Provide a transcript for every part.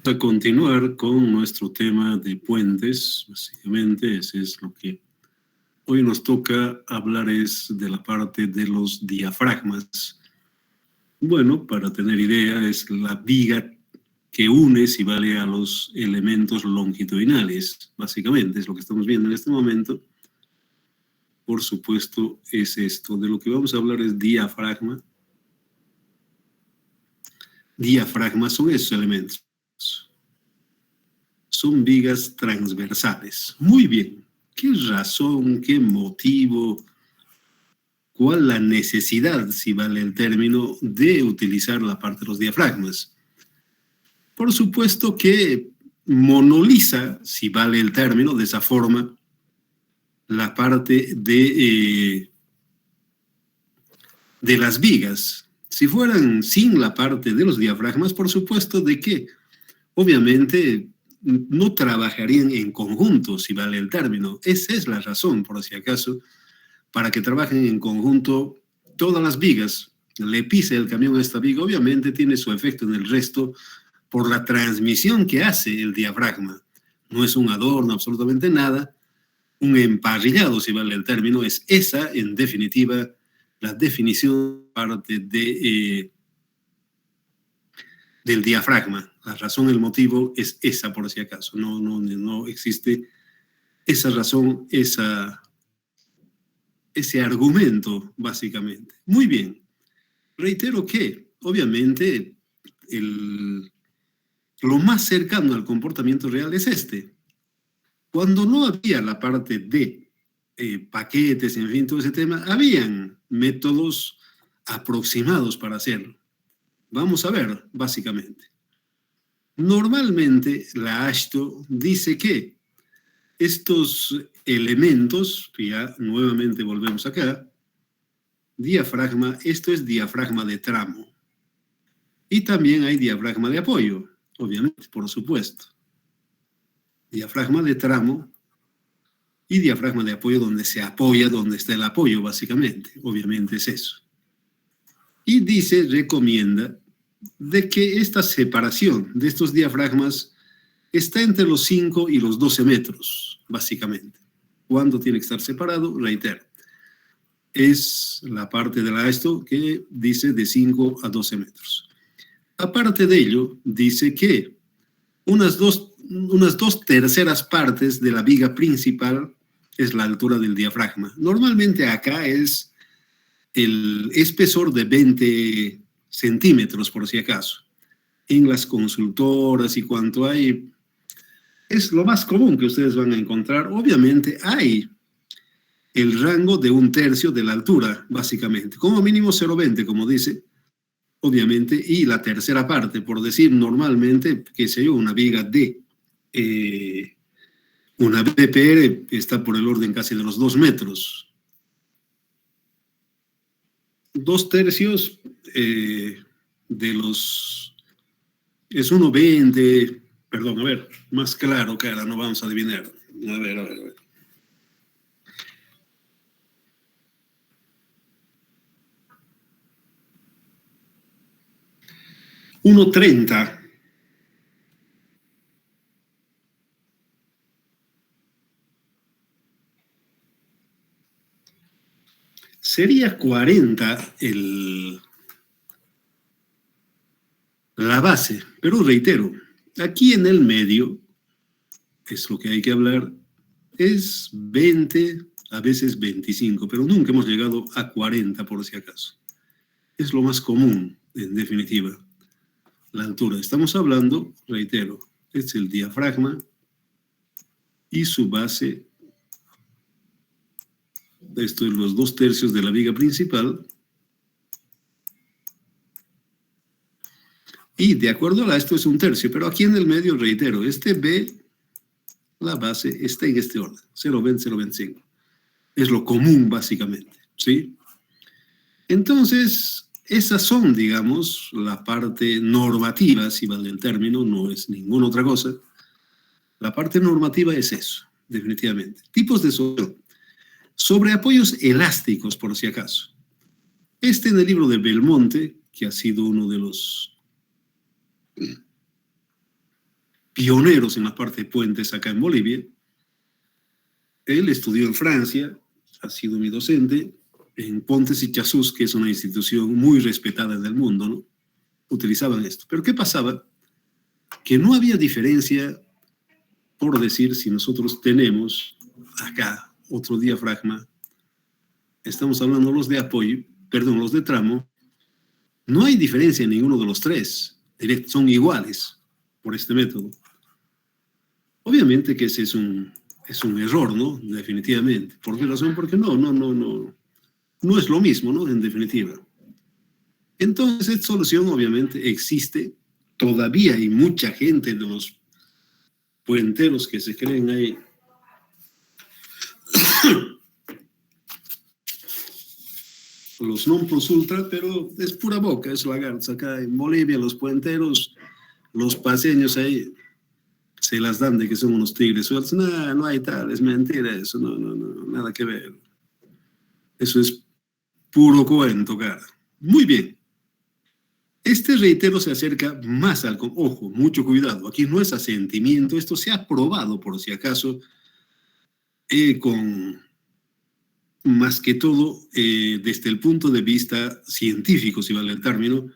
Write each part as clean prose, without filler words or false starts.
A continuar con nuestro tema de puentes, básicamente, ese es lo que hoy nos toca hablar, es de la parte de los diafragmas. Bueno, para tener idea, es la viga que une, si vale, a los elementos longitudinales, básicamente, es lo que estamos viendo en este momento. Por supuesto, es esto. De lo que vamos a hablar es diafragma. Diafragma son esos elementos. Son vigas transversales. Muy bien. ¿Qué razón, qué motivo, cuál la necesidad, si vale el término, de utilizar la parte de los diafragmas? Por supuesto que monoliza, si vale el término, de esa forma, la parte de las vigas. Si fueran sin la parte de los diafragmas, por supuesto de que, obviamente, no trabajarían en conjunto, si vale el término. Esa es la razón, por si acaso, para que trabajen en conjunto todas las vigas. Le pise el camión a esta viga, obviamente tiene su efecto en el resto por la transmisión que hace el diafragma. No es un adorno, absolutamente nada. Un emparrillado, si vale el término, es esa, en definitiva, la definición parte de, del diafragma. La razón, el motivo es esa, por si acaso. No existe esa razón, ese argumento, básicamente. Muy bien. Reitero que, obviamente, lo más cercano al comportamiento real es este. Cuando no había la parte de paquetes, en fin, todo ese tema, habían métodos aproximados para hacerlo. Vamos a ver, básicamente. Normalmente, la AASHTO dice que estos elementos, ya nuevamente volvemos acá, diafragma, esto es diafragma de tramo. Y también hay diafragma de apoyo, obviamente, por supuesto. Diafragma de tramo y diafragma de apoyo donde se apoya, donde está el apoyo, básicamente. Obviamente es eso. Y dice, recomienda, de que esta separación de estos diafragmas está entre los 5 y los 12 metros, básicamente. ¿Cuándo tiene que estar separado? Reitero. Es la parte de la AASHTO que dice de 5 a 12 metros. Aparte de ello, dice que unas dos terceras partes de la viga principal es la altura del diafragma. Normalmente acá es el espesor de 20 centímetros, por si acaso. En las consultoras y cuanto hay, es lo más común que ustedes van a encontrar. Obviamente hay el rango de 1/3 de la altura, básicamente. Como mínimo 0,20, como dice, obviamente, y la tercera parte, por decir normalmente, qué sé yo, una viga de una BPR está por el orden casi de los 2 metros. 2/3 de los... es 1,20, perdón, a ver, más claro, cara, no vamos a adivinar. A ver. 1,30. Sería 40 la base, pero reitero, aquí en el medio, es lo que hay que hablar, es 20, a veces 25, pero nunca hemos llegado a 40 por si acaso. Es lo más común, en definitiva, la altura. Estamos hablando, reitero, es el diafragma y su base. Esto es los 2/3 de la viga principal. Y de acuerdo a esto es 1/3, pero aquí en el medio, reitero, este B, la base, está en este orden, 0,20, 0,25. Es lo común, básicamente, ¿sí? Entonces, esas son, digamos, la parte normativa, si vale el término, no es ninguna otra cosa. La parte normativa es eso, definitivamente. Tipos de solución. Sobre apoyos elásticos, por si acaso. En el libro de Belmonte, que ha sido uno de los pioneros en la parte de puentes acá en Bolivia. Él estudió en Francia, ha sido mi docente, en Pontes y Chasús, que es una institución muy respetada en el mundo, ¿no? Utilizaban esto. Pero ¿qué pasaba? Que no había diferencia, por decir, si nosotros tenemos acá otro diafragma, estamos hablando los de apoyo, perdón, los de tramo, no hay diferencia en ninguno de los tres, son iguales por este método. Obviamente que ese es un error, ¿no? Definitivamente. ¿Por qué razón? Porque no es lo mismo, ¿no? En definitiva. Entonces, esta solución obviamente existe. Todavía hay mucha gente de los puenteros que se creen ahí los non plus ultra, pero es pura boca, es lagartos. Acá en Bolivia, los puenteros, los paseños ahí, se las dan de que son unos tigres sueltos. No, no hay tal, es mentira eso, no, nada que ver. Eso es puro cuento, cara. Muy bien. Este reitero se acerca más al... Ojo, mucho cuidado. Aquí no es asentimiento. Esto se ha probado, por si acaso, con más que todo desde el punto de vista científico, si vale el término,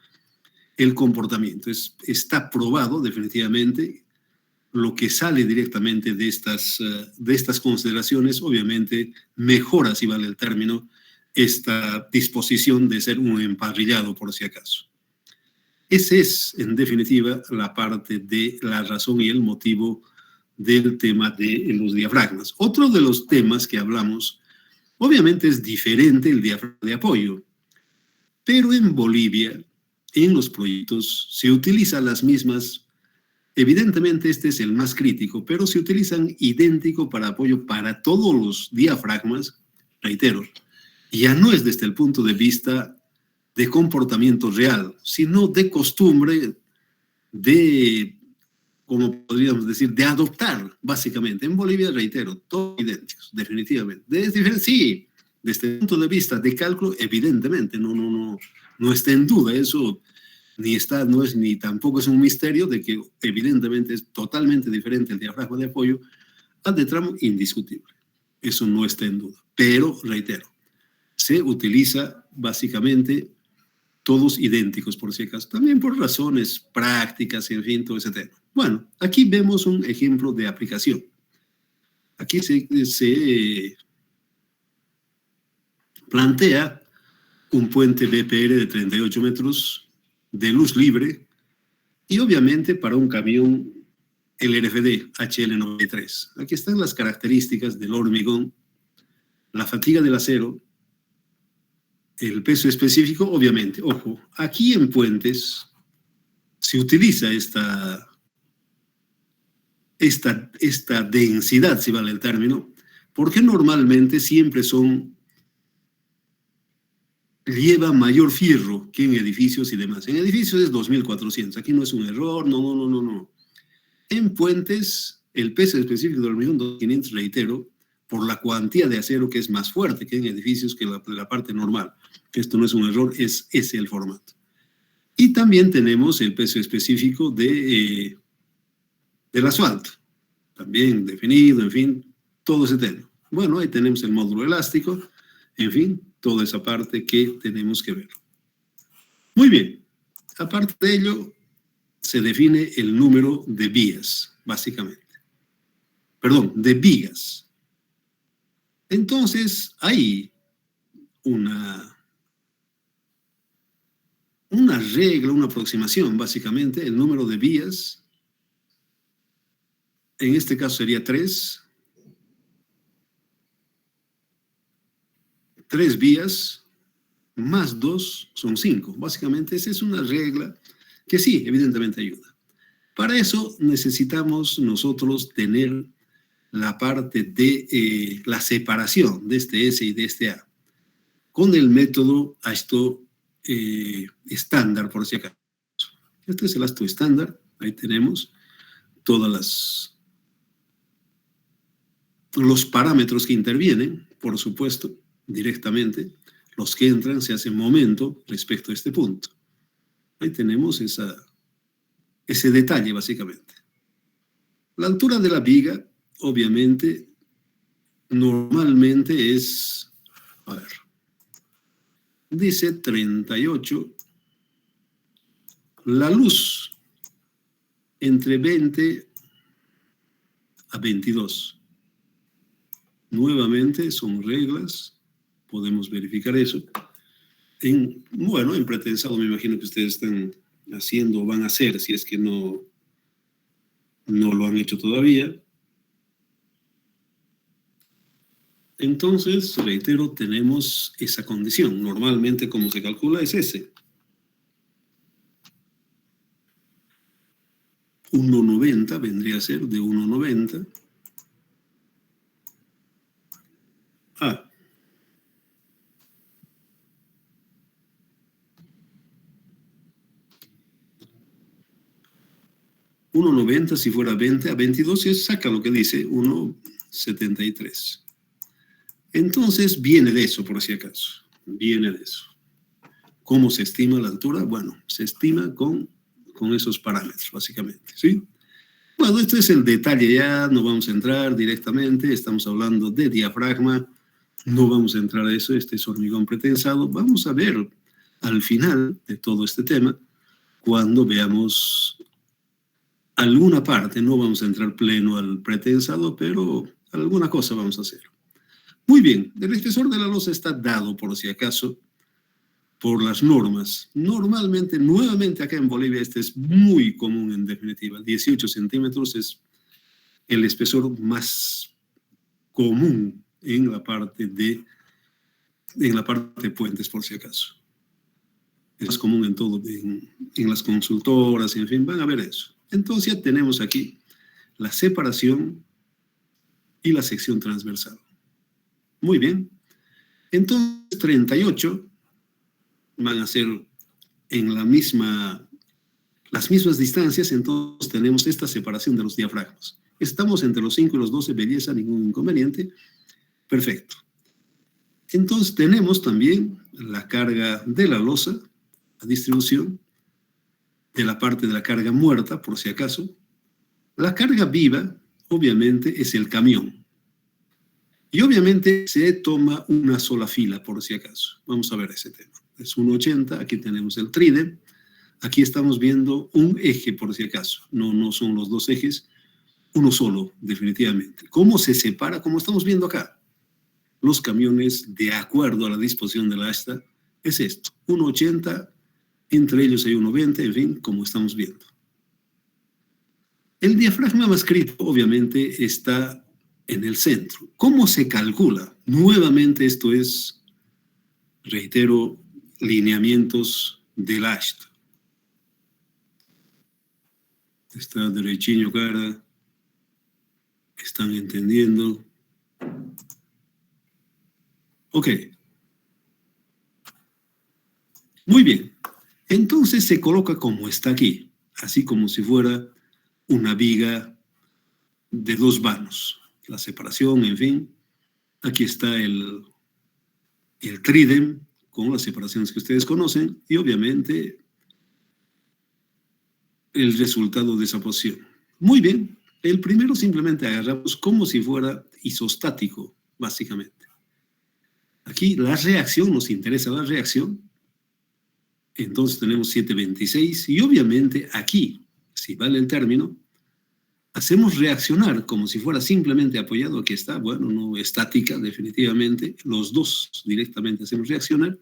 el comportamiento. Está probado definitivamente. Lo que sale directamente de estas consideraciones, obviamente, mejora, si vale el término, esta disposición de ser un emparrillado, por si acaso. Esa es, en definitiva, la parte de la razón y el motivo del tema de los diafragmas. Otro de los temas que hablamos, obviamente es diferente el diafragma de apoyo, pero en Bolivia, en los proyectos, se utilizan las mismas. Evidentemente este es el más crítico, pero se utilizan idéntico para apoyo para todos los diafragmas, reitero, ya no es desde el punto de vista de comportamiento real, sino de costumbre, de, como podríamos decir, de adoptar, básicamente. En Bolivia, reitero, todos idénticos, definitivamente. Sí, desde el punto de vista de cálculo, evidentemente, no está en duda, eso ni tampoco es un misterio de que evidentemente es totalmente diferente el diafragma de apoyo al de tramo, indiscutible. Eso no está en duda. Pero, reitero, se utiliza básicamente todos idénticos, por si acaso, también por razones prácticas, en fin, todo ese tema. Bueno, aquí vemos un ejemplo de aplicación. Aquí se plantea un puente BPR de 38 metros de luz libre y obviamente para un camión LRFD HL93. Aquí están las características del hormigón, la fatiga del acero, el peso específico, obviamente. Ojo, aquí en puentes se utiliza esta densidad, si vale el término, porque normalmente siempre lleva mayor fierro que en edificios y demás. En edificios es 2.400, aquí no es un error, no. En puentes, el peso específico del hormigón 2.500, reitero, por la cuantía de acero que es más fuerte que en edificios que la parte normal. Esto no es un error, es ese el formato. Y también tenemos el peso específico del asfalto, también definido, en fin, todo ese tema. Bueno, ahí tenemos el módulo elástico, en fin, toda esa parte que tenemos que ver. Muy bien, aparte de ello, se define el número de vías, básicamente. Perdón, de vigas. Entonces, hay una regla, una aproximación, básicamente, el número de vías, en este caso sería 3. 3 vías más 2 son 5. Básicamente, esa es una regla que sí, evidentemente ayuda. Para eso necesitamos nosotros tener la parte de la separación de este S y de este A con el método ASTO estándar, por si acaso. Este es el ASTO estándar. Ahí tenemos todos los parámetros que intervienen, por supuesto, directamente. Los que entran se hacen momento respecto a este punto. Ahí tenemos ese detalle, básicamente. La altura de la viga, obviamente, normalmente es, a ver, dice 38. La luz entre 20 a 22. Nuevamente son reglas, podemos verificar eso. Bueno, en pretensado me imagino que ustedes están haciendo o van a hacer, si es que no lo han hecho todavía. Entonces, reitero, tenemos esa condición. Normalmente, como se calcula, es ese. 1,90 vendría a ser de 1,90 a 1,90, si fuera 20 a 22, saca lo que dice 1,73. Entonces, viene de eso, por si acaso. Viene de eso. ¿Cómo se estima la altura? Bueno, se estima con esos parámetros, básicamente, ¿sí? Bueno, este es el detalle, ya no vamos a entrar directamente, estamos hablando de diafragma, no vamos a entrar a eso, este es hormigón pretensado. Vamos a ver al final de todo este tema, cuando veamos alguna parte, no vamos a entrar pleno al pretensado, pero alguna cosa vamos a hacer. Muy bien, el espesor de la losa está dado, por si acaso, por las normas. Normalmente, nuevamente acá en Bolivia, este es muy común en definitiva. 18 centímetros es el espesor más común en la parte de puentes, por si acaso. Es más común en todo, en las consultoras, en fin, van a ver eso. Entonces ya tenemos aquí la separación y la sección transversal. Muy bien. Entonces, 38 van a ser en las mismas distancias, entonces tenemos esta separación de los diafragmas. Estamos entre los 5 y los 12, belleza, ningún inconveniente. Perfecto. Entonces tenemos también la carga de la losa, la distribución de la parte de la carga muerta, por si acaso. La carga viva, obviamente, es el camión. Y obviamente se toma una sola fila, por si acaso. Vamos a ver ese tema. Es 1,80, aquí tenemos el trident. Aquí estamos viendo un eje, por si acaso. No son los dos ejes, uno solo, definitivamente. ¿Cómo se separa? Como estamos viendo acá. Los camiones, de acuerdo a la disposición de la asta, es esto. 1,80, entre ellos hay 1,20, en fin, como estamos viendo. El diafragma más crítico, obviamente, está en el centro. ¿Cómo se calcula? Nuevamente, esto es, reitero, lineamientos del asta. Está derechinho, cara. ¿Están entendiendo? Ok. Muy bien. Entonces se coloca como está aquí, así como si fuera una viga de 2 vanos. La separación, en fin. Aquí está el trident con las separaciones que ustedes conocen y obviamente el resultado de esa posición. Muy bien. El primero simplemente agarramos como si fuera isostático, básicamente. Aquí la reacción, nos interesa la reacción. Entonces tenemos 726 y obviamente aquí, si vale el término, hacemos reaccionar como si fuera simplemente apoyado. Aquí está, bueno, no estática definitivamente, los dos directamente hacemos reaccionar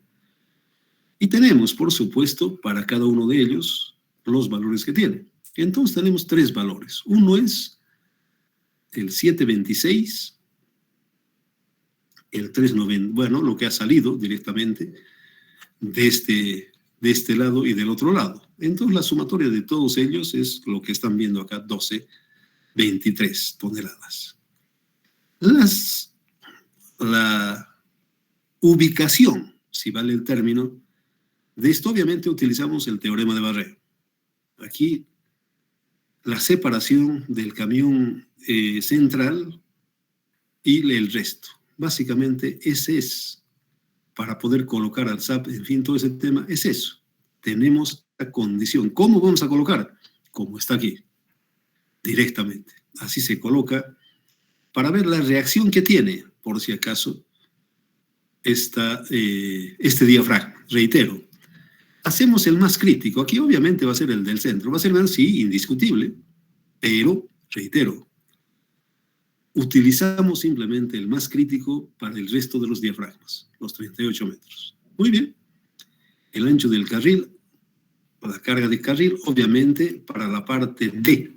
y tenemos, por supuesto, para cada uno de ellos los valores que tiene. Entonces tenemos 3 valores. Uno es el 726, el 390, bueno, lo que ha salido directamente de este lado y del otro lado. Entonces la sumatoria de todos ellos es lo que están viendo acá, 12,23 toneladas. La ubicación, si vale el término, de esto obviamente utilizamos el teorema de Barré. Aquí la separación del camión central y el resto. Básicamente ese es, para poder colocar al SAP, en fin, todo ese tema, es eso. Tenemos la condición. ¿Cómo vamos a colocar? Como está aquí, directamente. así se coloca, para ver la reacción que tiene, por si acaso, este diafragma. Reitero, hacemos el más crítico. Aquí obviamente va a ser el del centro. Va a ser, sí, indiscutible, pero, reitero, utilizamos simplemente el más crítico para el resto de los diafragmas, los 38 metros. Muy bien. El ancho del carril, la carga de carril, obviamente, para la parte D.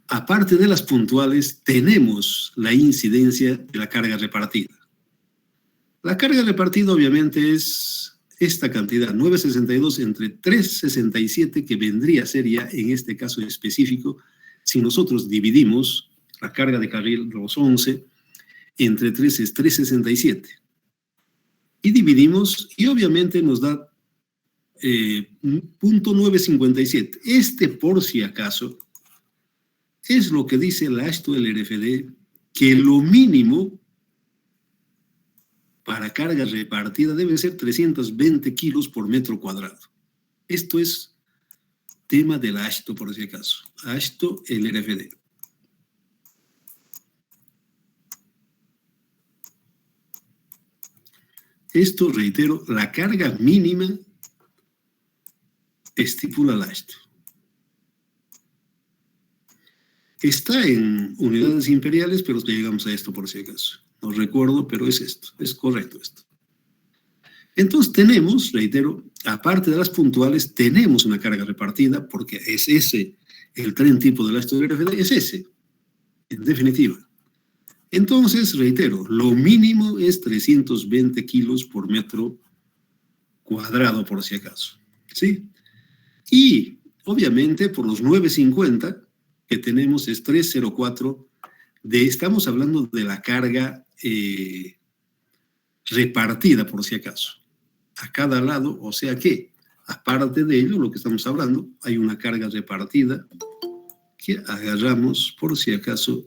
Aparte de las puntuales, tenemos la incidencia de la carga repartida. La carga repartida obviamente es esta cantidad, 9,62 entre 3,67, que vendría a ser ya en este caso específico, si nosotros dividimos la carga de carril, los 11, entre 3 es 3,67. Y dividimos, y obviamente nos da 0,957. Este, por si acaso, es lo que dice el AASHTO del RFD, que lo mínimo para carga repartida debe ser 320 kilos por metro cuadrado. Esto es tema del AASHTO, por si acaso. AASHTO, el RFD. Esto, reitero, la carga mínima estipula el AASHTO. Está en unidades imperiales, pero llegamos a esto por si acaso. No recuerdo, pero es esto, es correcto esto. Entonces tenemos, reitero, aparte de las puntuales, tenemos una carga repartida, porque es ese, el tren tipo del AASHTO del RFD es ese, en definitiva. Entonces, reitero, lo mínimo es 320 kilos por metro cuadrado, por si acaso, ¿sí? Y, obviamente, por los 950 que tenemos es 304, estamos hablando de la carga repartida, por si acaso, a cada lado, o sea que, aparte de ello, lo que estamos hablando, hay una carga repartida que agarramos, por si acaso,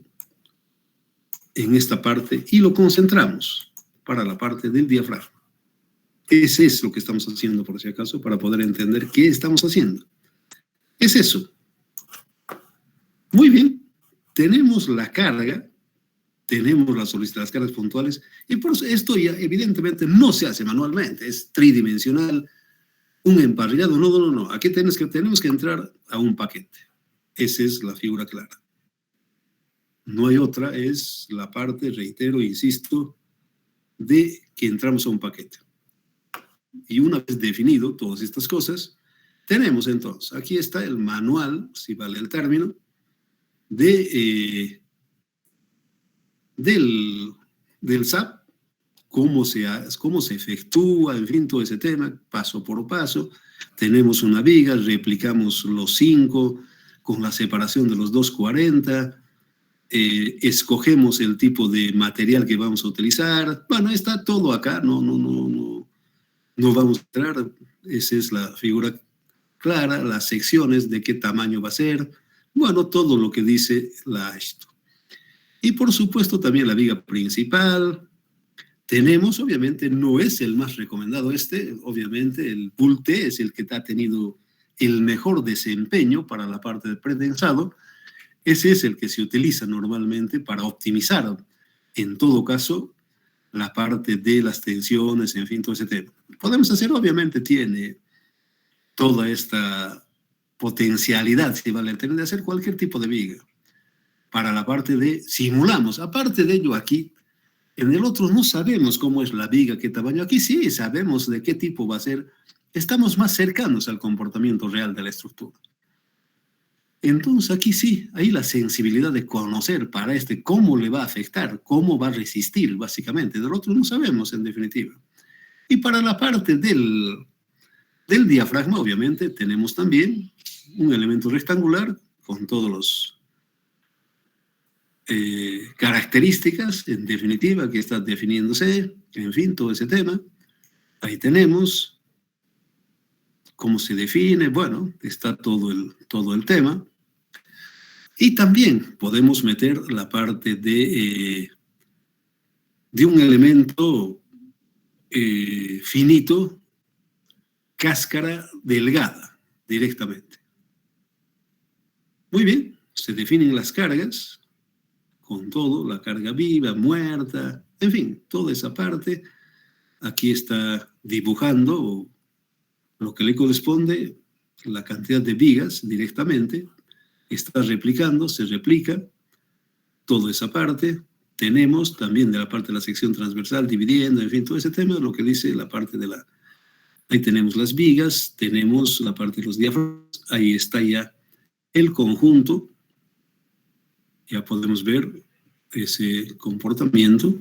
en esta parte y lo concentramos para la parte del diafragma. Ese es lo que estamos haciendo, por si acaso, para poder entender qué estamos haciendo. Es eso. Muy bien. Tenemos la carga, tenemos la solicitud de las cargas puntuales, y por eso esto ya evidentemente no se hace manualmente, es tridimensional, un emparrillado. No. Aquí tenemos que entrar a un paquete. Esa es la figura clara. No hay otra, es la parte, reitero, insisto, de que entramos a un paquete. Y una vez definido todas estas cosas, tenemos entonces, aquí está el manual, si vale el término, del SAP, cómo se efectúa, en fin, todo ese tema, paso por paso. Tenemos una viga, replicamos los 5 con la separación de los 240, escogemos el tipo de material que vamos a utilizar. Bueno, está todo acá, no vamos a entrar. Esa es la figura clara, las secciones, de qué tamaño va a ser, bueno, todo lo que dice la AASHTO. Y por supuesto también la viga principal. Tenemos, obviamente, no es el más recomendado obviamente el PULT-T es el que ha tenido el mejor desempeño para la parte de pretensado. Ese es el que se utiliza normalmente para optimizar, en todo caso, la parte de las tensiones, en fin, todo ese tema. Podemos hacer, obviamente, tiene toda esta potencialidad, si vale el término, de hacer cualquier tipo de viga. Para la parte de simulamos. Aparte de ello, aquí, en el otro no sabemos cómo es la viga, qué tamaño. Aquí sí sabemos de qué tipo va a ser. Estamos más cercanos al comportamiento real de la estructura. Entonces aquí sí, hay la sensibilidad de conocer para cómo le va a afectar, cómo va a resistir, básicamente. Del otro no sabemos, en definitiva. Y para la parte del diafragma, obviamente, tenemos también un elemento rectangular con todos los características, en definitiva, que está definiéndose, en fin, todo ese tema. Ahí tenemos cómo se define, bueno, está todo el tema. Y también podemos meter la parte de un elemento finito, cáscara delgada, directamente. Muy bien, se definen las cargas con todo, la carga viva, muerta, en fin, toda esa parte. Aquí está dibujando lo que le corresponde, la cantidad de vigas directamente, está replicando, se replica toda esa parte. Tenemos también de la parte de la sección transversal, dividiendo, en fin, todo ese tema, lo que dice la parte de la... Ahí tenemos las vigas, tenemos la parte de los diafragmas, ahí está ya el conjunto, ya podemos ver ese comportamiento,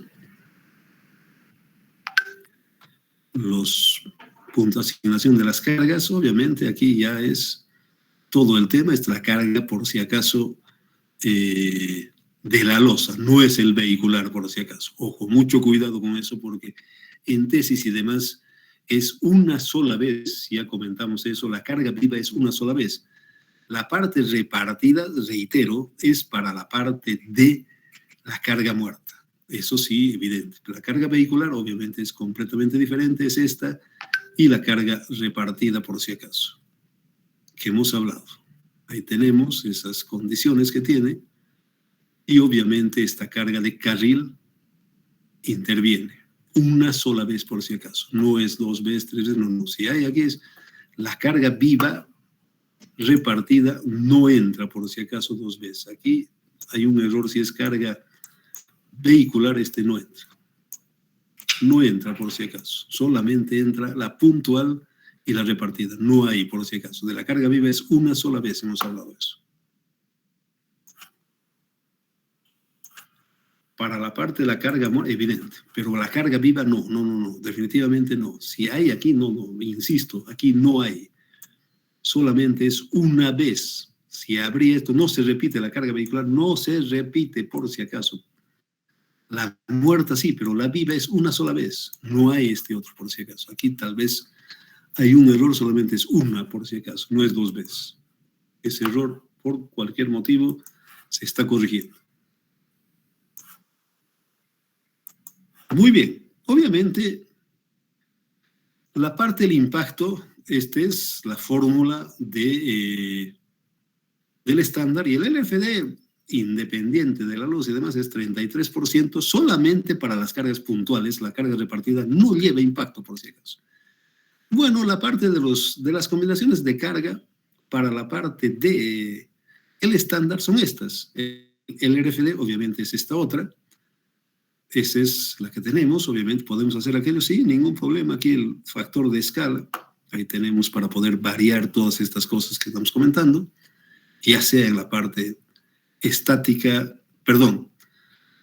los puntos de asignación de las cargas, obviamente aquí ya es todo el tema, es la carga por si acaso de la losa, no es el vehicular por si acaso. Ojo, mucho cuidado con eso porque en tesis y demás es una sola vez, ya comentamos eso, la carga viva es una sola vez. La parte repartida, reitero, es para la parte de la carga muerta. Eso sí, evidente. La carga vehicular obviamente es completamente diferente, es esta, y la carga repartida por si acaso, que hemos hablado. Ahí tenemos esas condiciones que tiene, y obviamente esta carga de carril interviene una sola vez por si acaso. No es 2 veces, 3 veces, no. Si hay aquí es la carga viva repartida, no entra por si acaso 2 veces. Aquí hay un error, si es carga vehicular, no entra. No entra por si acaso. Solamente entra la puntual y la repartida. No hay por si acaso. De la carga viva es una sola vez, hemos hablado de eso. Para la parte de la carga, evidente, pero la carga viva no, definitivamente no. Si hay aquí, no, insisto, aquí no hay. Solamente es una vez. Si habría esto, no se repite la carga vehicular, no se repite por si acaso. La muerta sí, pero la viva es una sola vez. No hay otro por si acaso. Aquí tal vez hay un error, solamente es una por si acaso, no es 2 veces. Ese error, por cualquier motivo, se está corrigiendo. Muy bien, obviamente, la parte del impacto, esta es la fórmula del estándar, y el LFD, independiente de la luz y demás, es 33%, solamente para las cargas puntuales, la carga repartida no lleva impacto, por si acaso. Bueno, la parte de las combinaciones de carga, para la parte del estándar son estas. El RFD, obviamente, es esta otra. Esa es la que tenemos, obviamente podemos hacer aquello, sí, ningún problema. Aquí el factor de escala, ahí tenemos para poder variar todas estas cosas que estamos comentando, ya sea en la parte estática, perdón,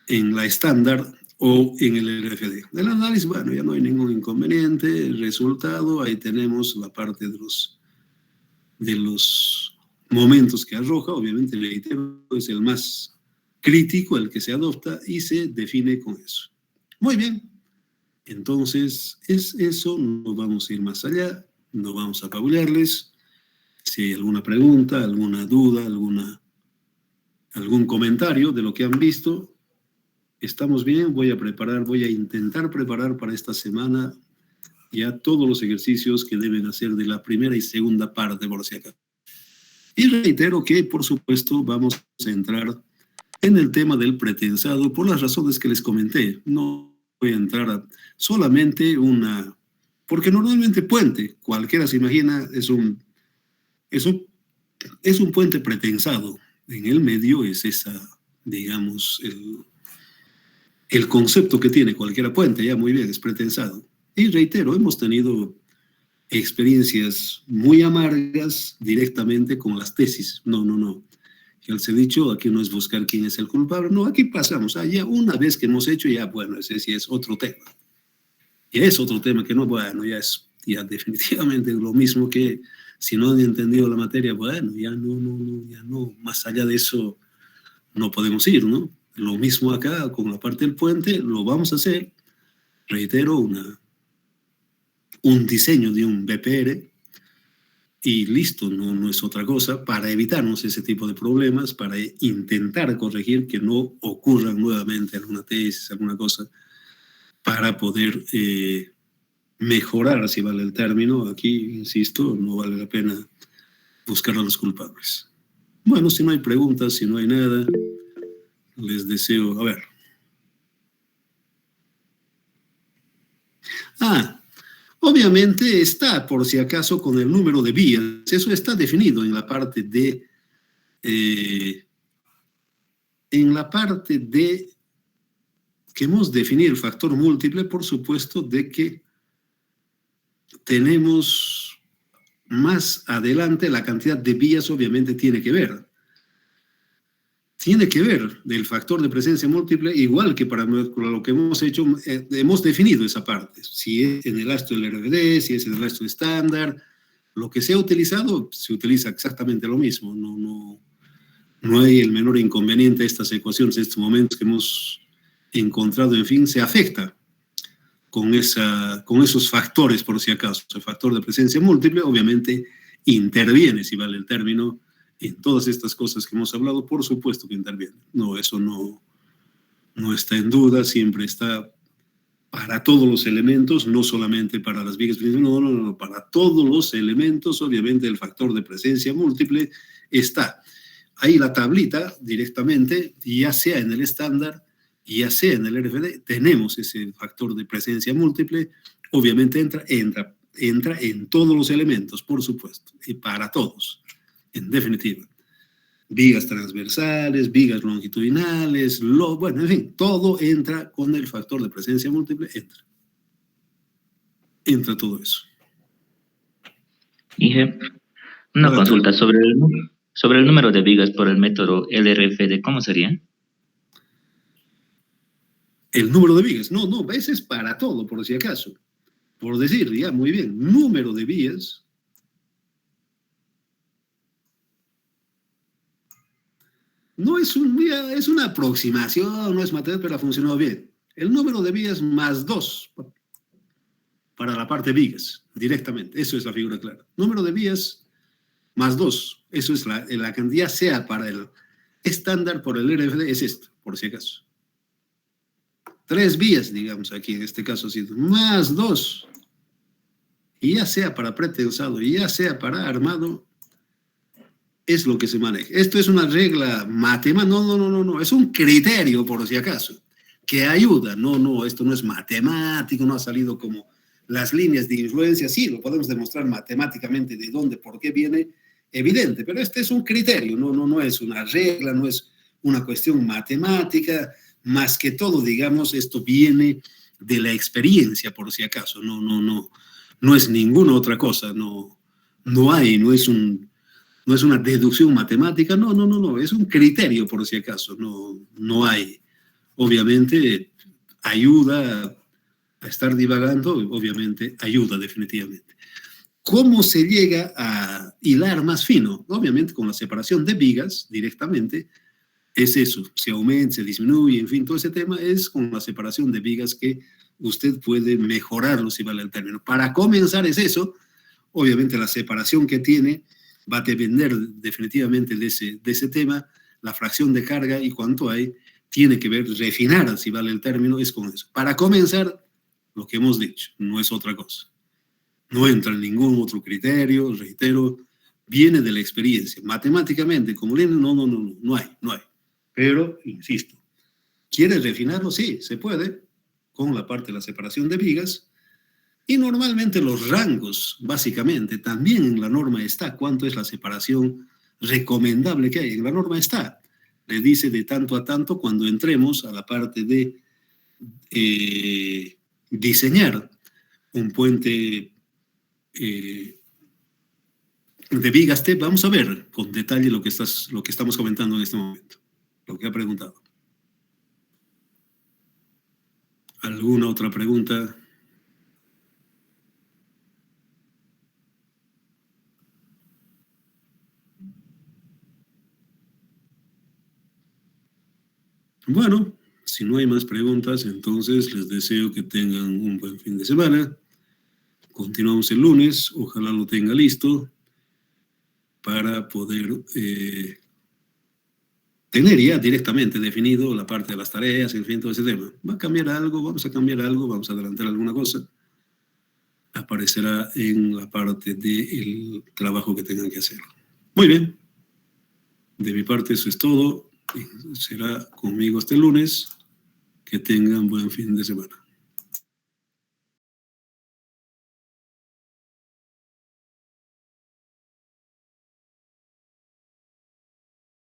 en la estándar o en el RFD. Del análisis, bueno, ya no hay ningún inconveniente. El resultado, ahí tenemos la parte de los momentos que arroja, obviamente el reitero es el más crítico, el que se adopta y se define con eso. Muy bien, entonces es eso, no vamos a ir más allá, no vamos a fabullarles. Si hay alguna pregunta, alguna duda, algún comentario de lo que han visto, estamos bien. Voy a intentar preparar para esta semana ya todos los ejercicios que deben hacer de la primera y segunda parte, por si acaso. Y reitero que, por supuesto, vamos a entrar en el tema del pretensado por las razones que les comenté. No voy a entrar solamente porque normalmente puente, cualquiera se imagina, es un puente pretensado. En el medio es digamos, el concepto que tiene cualquiera puente, ya muy bien, es pretensado. Y reitero, hemos tenido experiencias muy amargas directamente con las tesis. No. Ya les he dicho, aquí no es buscar quién es el culpable, no, aquí pasamos, ya una vez que hemos hecho, ya bueno, ese sí es otro tema. Ya es otro tema que no, bueno, ya definitivamente lo mismo que si no han entendido la materia, bueno, ya no, más allá de eso no podemos ir, ¿no? Lo mismo acá con la parte del puente, lo vamos a hacer, reitero, un diseño de un BPR y listo, no es otra cosa, para evitarnos ese tipo de problemas, para intentar corregir que no ocurran nuevamente alguna tesis, alguna cosa, para poder mejorar, si vale el término. Aquí, insisto, no vale la pena buscar a los culpables. Bueno, si no hay preguntas, si no hay nada, les deseo, a ver. Obviamente está, por si acaso, con el número de vías. Eso está definido en la parte de, queremos definir el factor múltiple, por supuesto, de que tenemos más adelante la cantidad de vías, obviamente tiene que ver. Tiene que ver del factor de presencia múltiple, igual que para lo que hemos hecho, hemos definido esa parte. Si es en el astro del RFD, si es en el astro estándar, lo que se ha utilizado, se utiliza exactamente lo mismo. No hay el menor inconveniente. Estas ecuaciones, estos momentos que hemos encontrado, en fin, se afecta con esos factores, por si acaso. El factor de presencia múltiple, obviamente, interviene, si vale el término, en todas estas cosas que hemos hablado, por supuesto que interviene. No, eso no está en duda, siempre está para todos los elementos, no solamente para las vigas, no, para todos los elementos, obviamente el factor de presencia múltiple está. Ahí la tablita directamente, ya sea en el estándar, ya sea en el RFD, tenemos ese factor de presencia múltiple, obviamente entra en todos los elementos, por supuesto, y para todos. En definitiva, vigas transversales, vigas longitudinales, bueno, en fin, todo entra con el factor de presencia múltiple, entra todo eso. Dije, una consulta sobre el número de vigas por el método LRFD, ¿cómo sería? El número de vigas, no, ese es para todo, por si acaso. Por decir, ya, muy bien, número de vías. No es una aproximación, no es matemática, pero ha funcionado bien. El número de vías más 2 para la parte vigas, directamente. Eso es la figura clara. Número de vías más 2. Eso es la cantidad, sea para el estándar, por el RFD, es esto, por si acaso. 3 vías, digamos aquí, en este caso, más 2. Y ya sea para pretensado, y ya sea para armado, es lo que se maneja. Esto es una regla matemática, no, es un criterio, por si acaso, que ayuda. Esto no es matemático, no ha salido como las líneas de influencia. Sí, lo podemos demostrar matemáticamente de dónde, por qué viene, evidente, pero este es un criterio, no es una regla, no es una cuestión matemática, más que todo, digamos, esto viene de la experiencia, por si acaso, no es ninguna otra cosa, no es una deducción matemática, no, es un criterio, por si acaso, no hay. Obviamente ayuda a estar divagando, obviamente ayuda definitivamente. ¿Cómo se llega a hilar más fino? Obviamente con la separación de vigas directamente, es eso, se aumenta, se disminuye, en fin, todo ese tema es con la separación de vigas que usted puede mejorarlo, si vale el término. Para comenzar es eso, obviamente la separación que tiene va a depender definitivamente de ese tema, la fracción de carga y cuánto hay, tiene que ver, refinar, si vale el término, es con eso. Para comenzar, lo que hemos dicho, no es otra cosa. No entra en ningún otro criterio, reitero, viene de la experiencia. Matemáticamente, como no hay. Pero, insisto, ¿quiere refinarlo? Sí, se puede, con la parte de la separación de vigas. Y normalmente los rangos, básicamente, también en la norma está cuánto es la separación recomendable que hay. En la norma está. Le dice de tanto a tanto cuando entremos a la parte de diseñar un puente de vigas T. Vamos a ver con detalle lo que estamos comentando en este momento, lo que ha preguntado. ¿Alguna otra pregunta? Bueno, si no hay más preguntas, entonces les deseo que tengan un buen fin de semana. Continuamos el lunes, ojalá lo tenga listo para poder tener ya directamente definido la parte de las tareas, en fin, todo ese tema. ¿Va a cambiar algo? Vamos a cambiar algo, vamos a adelantar alguna cosa. Aparecerá en la parte del trabajo que tengan que hacer. Muy bien. De mi parte eso es todo. Será conmigo este lunes. Que tengan buen fin de semana.